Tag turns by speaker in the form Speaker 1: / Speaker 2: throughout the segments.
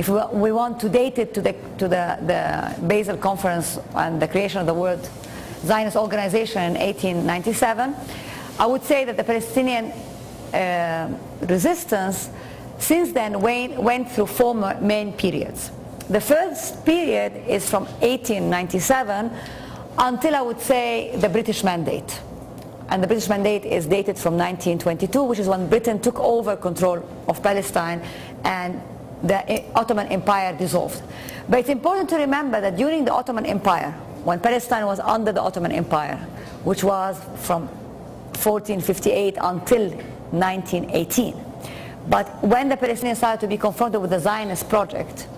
Speaker 1: if we want to date it to the Basel Conference and the creation of the World Zionist Organization in 1897, I would say that the Palestinian resistance since then went through four main periods. The first period is from 1897 until, I would say, the British Mandate. And the British Mandate is dated from 1922, which is when Britain took over control of Palestine and the Ottoman Empire dissolved. But it's important to remember that during the Ottoman Empire, when Palestine was under the Ottoman Empire, which was from 1458 until 1918, but when the Palestinians started to be confronted with the Zionist project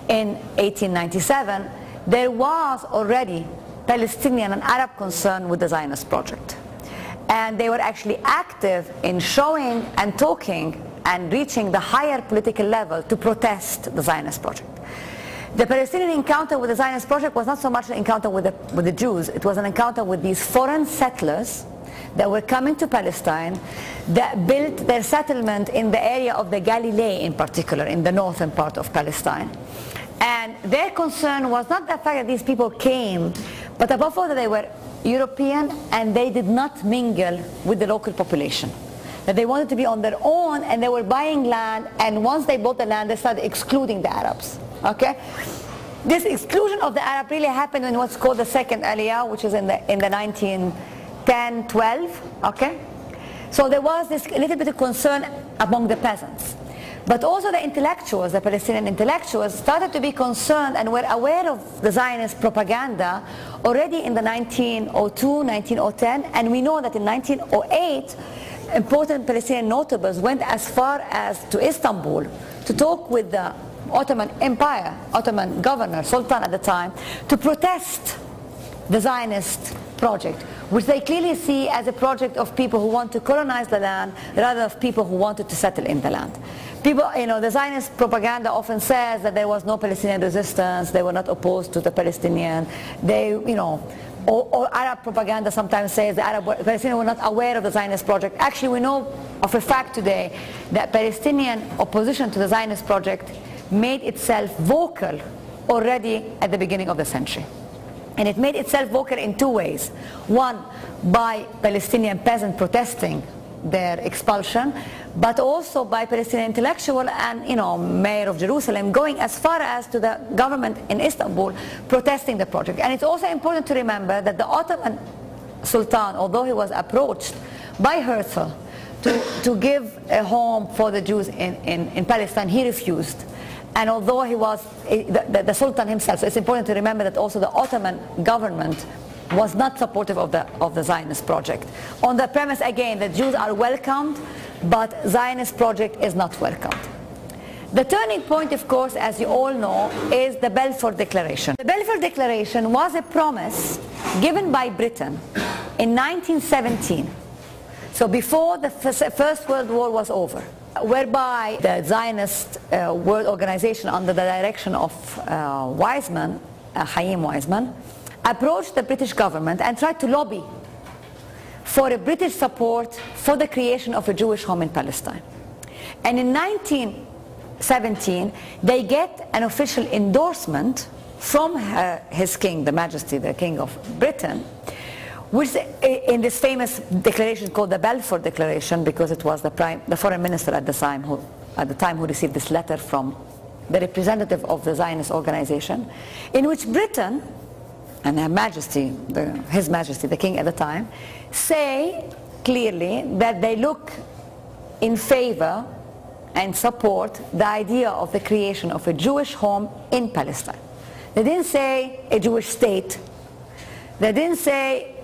Speaker 1: in 1897, there was already Palestinian and Arab concern with the Zionist project. And they were actually active in showing and talking and reaching the higher political level to protest the Zionist project. The Palestinian encounter with the Zionist project was not so much an encounter with the Jews, it was an encounter with these foreign settlers that were coming to Palestine, that built their settlement in the area of the Galilee in particular, in the northern part of Palestine. And their concern was not the fact that these people came, but above all that they were European and they did not mingle with the local population. That they wanted to be on their own and they were buying land, and once they bought the land they started excluding the Arabs. Okay? This exclusion of the Arab really happened in what's called the second Aliyah, which is in the 1910-12. Okay? So there was this little bit of concern among the peasants. But also the intellectuals, the Palestinian intellectuals, started to be concerned and were aware of the Zionist propaganda already in the 1902, 1910, and we know that in 1908, important Palestinian notables went as far as to Istanbul to talk with the Ottoman Empire, Ottoman governor, Sultan at the time, to protest the Zionist project, which they clearly see as a project of people who want to colonize the land rather than of people who wanted to settle in the land. People, the Zionist propaganda often says that there was no Palestinian resistance, they were not opposed to the Palestinian, or Arab propaganda sometimes says the Palestinians were not aware of the Zionist project. Actually, we know of a fact today that Palestinian opposition to the Zionist project made itself vocal already at the beginning of the century. And it made itself vocal in two ways. One, by Palestinian peasants protesting their expulsion, but also by Palestinian intellectual and mayor of Jerusalem going as far as to the government in Istanbul protesting the project. And it's also important to remember that the Ottoman Sultan, although he was approached by Herzl to give a home for the Jews in Palestine, he refused. And although he was the Sultan himself, so it's important to remember that also the Ottoman government was not supportive of the Zionist project. On the premise, again, that Jews are welcomed, but Zionist project is not welcomed. The turning point, of course, as you all know, is the Balfour Declaration. The Balfour Declaration was a promise given by Britain in 1917, so before the First World War was over, whereby the Zionist World Organization under the direction of Weizmann, Chaim Weizmann, approached the British government and tried to lobby for a British support for the creation of a Jewish home in Palestine. And in 1917, they get an official endorsement from his king, the Majesty, the King of Britain, which in this famous declaration called the Balfour Declaration, because it was the foreign minister at the time who received this letter from the representative of the Zionist organization, in which Britain and Her Majesty, His Majesty, the King at the time, say clearly that they look in favor and support the idea of the creation of a Jewish home in Palestine. They didn't say a Jewish state. They didn't say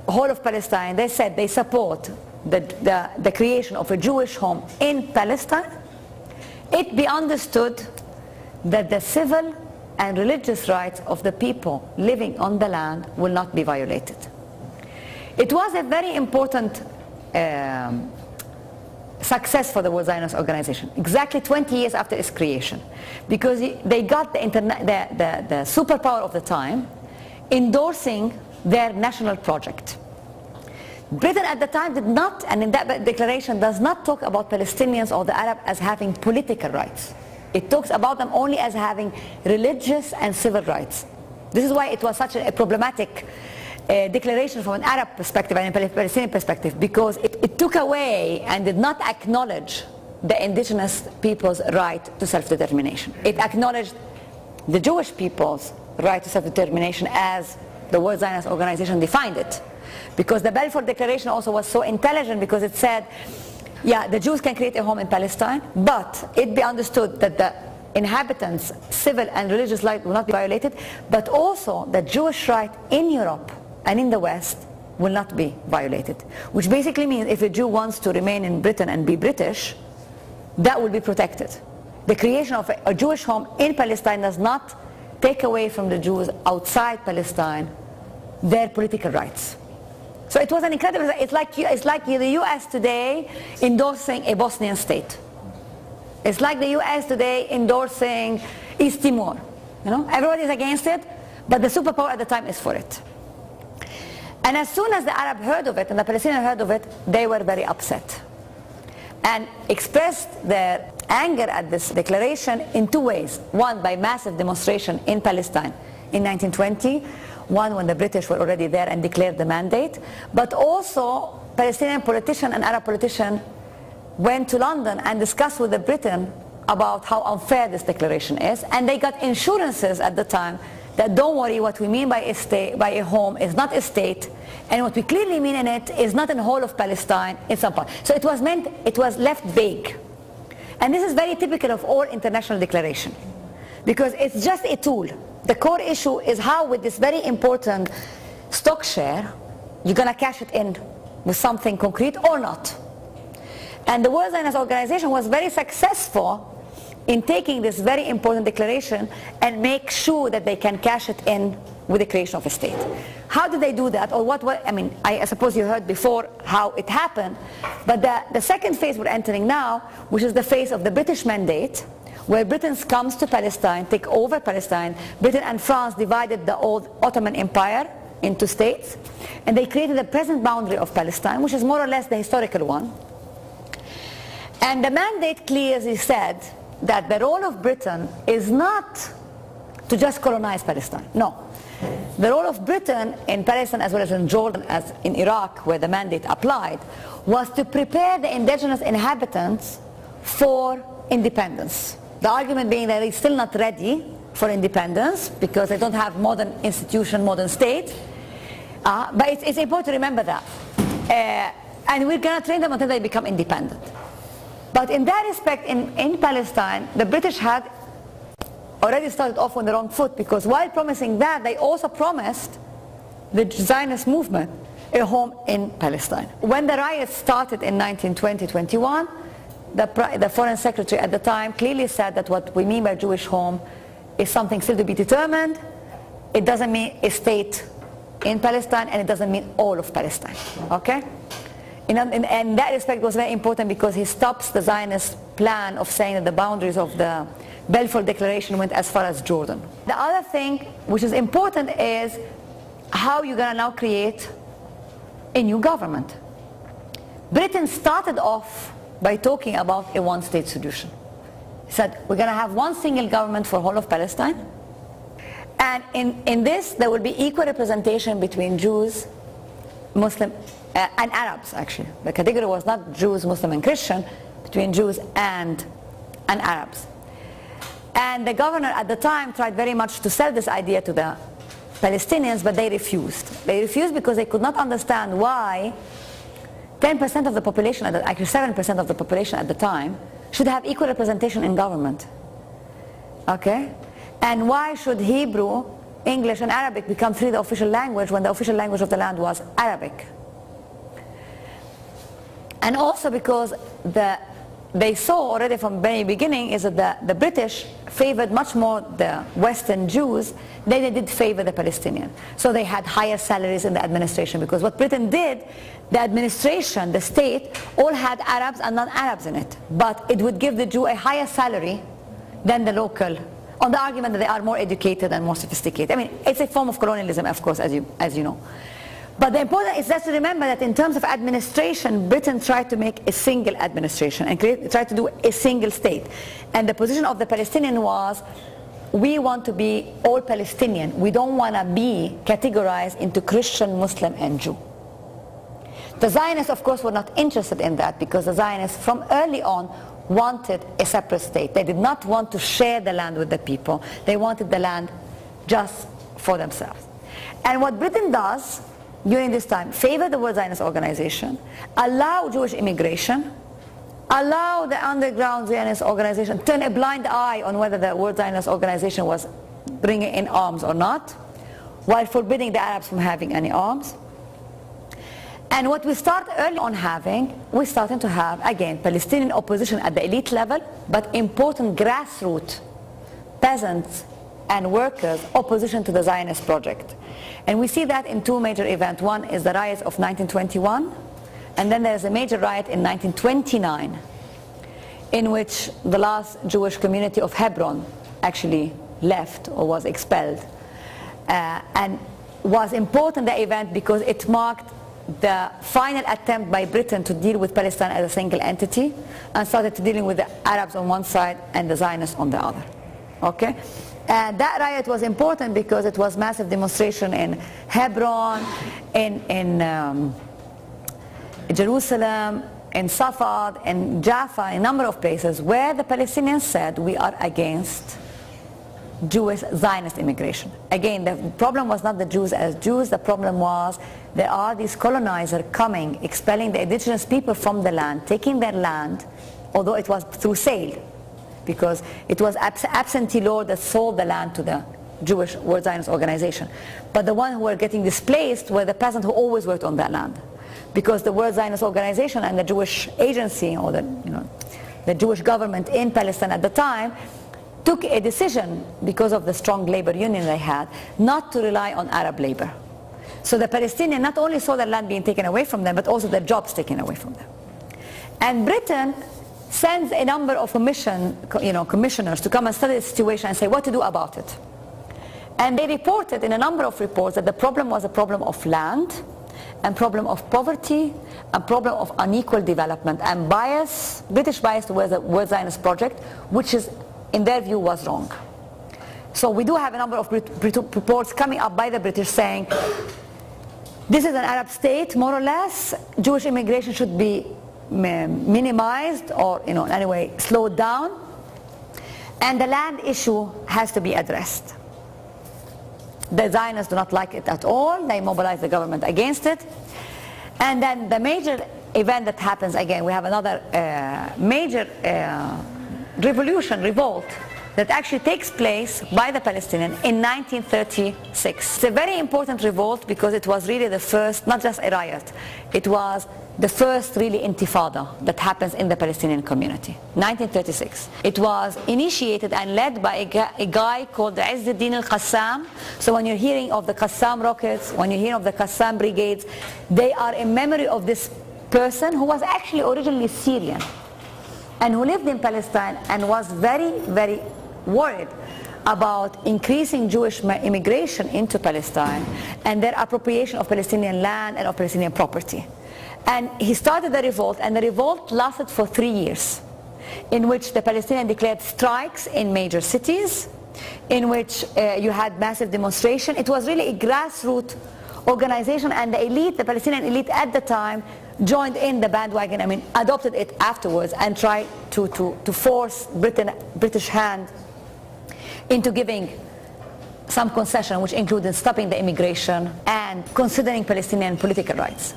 Speaker 1: whole of Palestine. They said they support the creation of a Jewish home in Palestine. It be understood that the civil and religious rights of the people living on the land will not be violated. It was a very important success for the World Zionist Organization, exactly 20 years after its creation, because they got the superpower of the time endorsing their national project. Britain at the time did not, and in that declaration does not talk about Palestinians or the Arab as having political rights. It talks about them only as having religious and civil rights. This is why it was such a problematic declaration from an Arab perspective and a Palestinian perspective, because it took away and did not acknowledge the indigenous people's right to self-determination. It acknowledged the Jewish people's right to self-determination as the World Zionist Organization defined it. Because the Balfour Declaration also was so intelligent, because it said, yeah, the Jews can create a home in Palestine, but it be understood that the inhabitants' civil and religious rights will not be violated, but also the Jewish right in Europe and in the West will not be violated. Which basically means if a Jew wants to remain in Britain and be British, that will be protected. The creation of a Jewish home in Palestine does not take away from the Jews outside Palestine their political rights. So it was an incredible, it's like the US today endorsing a Bosnian state. It's like the US today endorsing East Timor. You know, everybody is against it, but the superpower at the time is for it. And as soon as the Arab heard of it and the Palestinians heard of it, they were very upset and expressed their anger at this declaration in two ways. One, by massive demonstration in Palestine in 1920. One, when the British were already there and declared the mandate. But also, Palestinian politician and Arab politician went to London and discussed with the Britain about how unfair this declaration is. And they got insurances at the time that don't worry, what we mean by a state, by a home, is not a state, and what we clearly mean in it is not in the whole of Palestine, in some part. So it was left vague. And this is very typical of all international declaration, because it's just a tool. The core issue is how, with this very important stock share, you're going to cash it in with something concrete or not. And the World Zionist Organization was very successful in taking this very important declaration and make sure that they can cash it in with the creation of a state. How did they do that? Or I mean, I suppose you heard before how it happened, but the second phase we're entering now, which is the phase of the British mandate, where Britain comes to Palestine, take over Palestine. Britain and France divided the old Ottoman Empire into states, and they created the present boundary of Palestine, which is more or less the historical one. And the mandate clearly said that the role of Britain is not to just colonize Palestine. No. The role of Britain in Palestine, as well as in Jordan, as in Iraq, where the mandate applied, was to prepare the indigenous inhabitants for independence. The argument being that they're still not ready for independence because they don't have modern institution, modern state. But it's important to remember that. And we're going to train them until they become independent. But in that respect, in Palestine, the British had already started off on the wrong foot, because while promising that, they also promised the Zionist movement a home in Palestine. When the riots started in 1920-21, the foreign secretary at the time clearly said that what we mean by Jewish home is something still to be determined. It doesn't mean a state in Palestine, and it doesn't mean all of Palestine. Okay? And that respect was very important, because he stops the Zionist plan of saying that the boundaries of the Balfour Declaration went as far as Jordan. The other thing which is important is how you're going to now create a new government. Britain started off by talking about a one-state solution. He said, we're going to have one single government for whole of Palestine, and in this there will be equal representation between Jews, Muslim, and Arabs, actually. The category was not Jews, Muslim, and Christian, between Jews and Arabs. And the governor at the time tried very much to sell this idea to the Palestinians, but they refused. They refused because they could not understand why 10% of the population, actually 7% of the population at the time, should have equal representation in government. Okay? And why should Hebrew, English, and Arabic become the official language when the official language of the land was Arabic? And also because they saw already from the very beginning is that the British favored much more the Western Jews than they did favor the Palestinian. So they had higher salaries in the administration, because what Britain did, the administration, the state, all had Arabs and non-Arabs in it. But it would give the Jew a higher salary than the local, on the argument that they are more educated and more sophisticated. I mean, it's a form of colonialism, of course, as you know. But the important is just to remember that in terms of administration, Britain tried to make a single administration and tried to do a single state. And the position of the Palestinian was, we want to be all Palestinian. We don't want to be categorized into Christian, Muslim, and Jew. The Zionists, of course, were not interested in that, because the Zionists from early on wanted a separate state. They did not want to share the land with the people. They wanted the land just for themselves. And what Britain does during this time, favor the World Zionist Organization, allow Jewish immigration, allow the underground Zionist organization, turn a blind eye on whether the World Zionist Organization was bringing in arms or not, while forbidding the Arabs from having any arms. And what we start early on having, we're starting to have, again, Palestinian opposition at the elite level, but important grassroots, peasants and workers' opposition to the Zionist project. And we see that in two major events. One is the riots of 1921, and then there's a major riot in 1929, in which the last Jewish community of Hebron actually left or was expelled. And was important, the event, because it marked the final attempt by Britain to deal with Palestine as a single entity, and started dealing with the Arabs on one side and the Zionists on the other. Okay? And that riot was important because it was massive demonstration in Hebron, in Jerusalem, in Safad, in Jaffa, a number of places where the Palestinians said, we are against Jewish Zionist immigration. Again, the problem was not the Jews as Jews, the problem was there are these colonizers coming, expelling the indigenous people from the land, taking their land, although it was through sale, because it was absentee law that sold the land to the Jewish World Zionist Organization. But the ones who were getting displaced were the peasants who always worked on that land, because the World Zionist Organization and the Jewish agency, or the Jewish government in Palestine at the time, took a decision, because of the strong labor union they had, not to rely on Arab labor. So the Palestinians not only saw their land being taken away from them, but also their jobs taken away from them. And Britain sends a number of commissioners to come and study the situation and say what to do about it. And they reported in a number of reports that the problem was a problem of land, and problem of poverty, and problem of unequal development, and bias, British bias towards the World Zionist project, which is, in their view, was wrong. So we do have a number of reports coming up by the British saying, this is an Arab state, more or less, Jewish immigration should be minimized, or in any way slowed down, and the land issue has to be addressed. The Zionists do not like it at all. They mobilize the government against it. And then the major event that happens, again, we have another major revolt that actually takes place by the Palestinians in 1936. It's a very important revolt because it was really the first, not just a riot, it was the first really intifada that happens in the Palestinian community, 1936. It was initiated and led by a guy called Izzuddin al-Qassam. So when you're hearing of the Qassam rockets, when you're hearing of the Qassam brigades, they are in memory of this person who was actually originally Syrian and who lived in Palestine and was very, very worried about increasing Jewish immigration into Palestine and their appropriation of Palestinian land and of Palestinian property. And he started the revolt, and the revolt lasted for 3 years, in which the Palestinians declared strikes in major cities, in which you had massive demonstration. It was really a grassroots organization, and the elite, the Palestinian elite at the time, joined in the bandwagon, adopted it afterwards, and tried to force British hand into giving some concession, which included stopping the immigration and considering Palestinian political rights.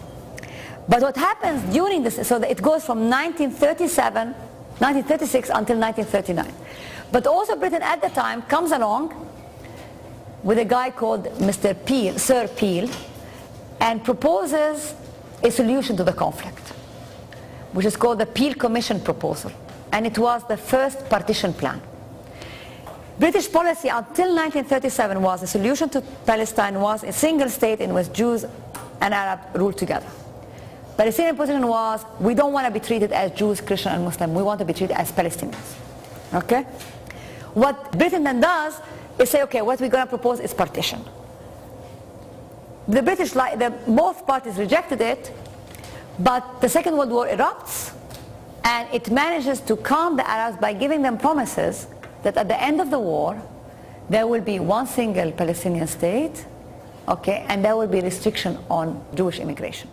Speaker 1: But what happens during this, so that it goes from 1936 until 1939. But also Britain at the time comes along with a guy called Mr. Peel, Sir Peel, and proposes a solution to the conflict, which is called the Peel Commission proposal. And it was the first partition plan. British policy until 1937 was the solution to Palestine was a single state in which Jews and Arabs ruled together. Palestinian position was, we don't want to be treated as Jews, Christian, and Muslim. We want to be treated as Palestinians. Okay? What Britain then does is say, okay, what we're going to propose is partition. The British, both parties rejected it, but the Second World War erupts, and it manages to calm the Arabs by giving them promises that at the end of the war, there will be one single Palestinian state, okay, and there will be restriction on Jewish immigration.